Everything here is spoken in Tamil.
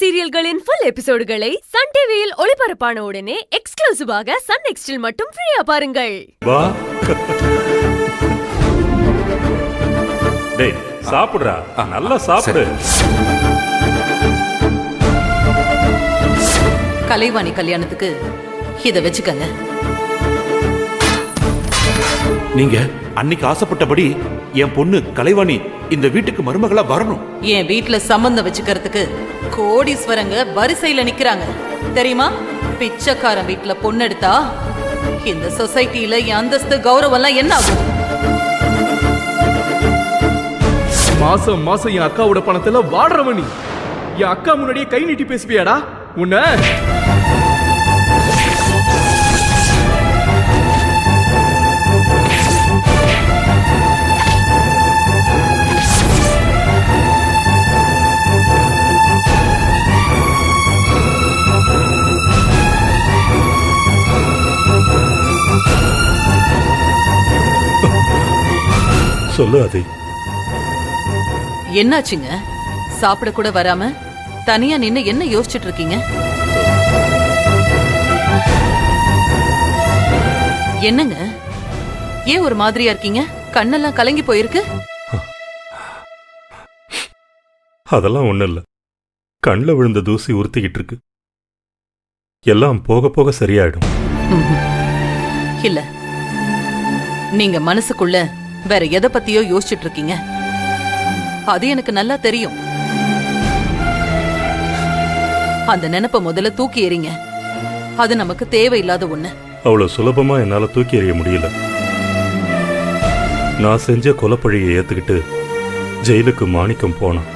சீரியல்களின் ஃபுல் எபிசோடுகளை சன் டிவியில் ஒளிபரப்பான உடனே எக்ஸ்க்ளூசிவாக சன் நெக்ஸ்டில் மட்டும் ஃப்ரீயா பாருங்கள். டேய் சாப்பிடுறா, நல்லா சாப்பிடு. கலைவாணி கல்யாணத்துக்கு இத வச்சுக்கங்க. நீங்க அன்னைக்கு ஆசைப்பட்டபடி என் பொண்ணு கலைவாணி இந்த வீட்டுக்கு மருமகளா வரணும். என் வீட்டுல சம்பந்தம் வச்சுக்கிறதுக்கு கோடீஸ்வரங்க வரிசையில நிக்கிறாங்க தெரியுமா? பிச்சைக்காரன் வீட்டுல பொண்ணு எடுத்தா இந்த சொசைட்டில என் அந்தஸ்து கௌரவம் எல்லாம் என்ன ஆகும்? மாசம் மாசம் என் அக்காவோட பணத்துல வாடுறவனி என் அக்கா முன்னாடியே கை நீட்டி பேசுவியாடா உன்ன? சொல்லு அதை. என்னாச்சுங்க? சாப்பிட கூட வராம தனியா நின்னு என்ன யோசிச்சுட்டு இருக்கீங்க? என்னங்க ஏன் ஒரு மாதிரியா இருக்கீங்க? கண்ணெல்லாம் கலங்கி போயிருக்கு. அதெல்லாம் ஒண்ணு இல்ல, கண்ணில் விழுந்த தூசி உறுத்திக்கிட்டு இருக்கு. எல்லாம் போக போக சரியாயிடும். இல்ல, நீங்க மனசுக்குள்ள வேற எதை பத்தியோ யோசிச்சுட்டு இருக்கீங்க. அது எனக்கு நல்லா தெரியும். அந்த நினைப்ப முதல்ல தூக்கி எறிங்க. அது நமக்கு தேவையில்லாத ஒண்ணு. அவ்வளவு சுலபமா என்னால தூக்கி எறிய முடியல. நான் செஞ்ச கொலைப்பழியை ஏத்துக்கிட்டு ஜெயிலுக்கு மாணிக்கம் போனான்.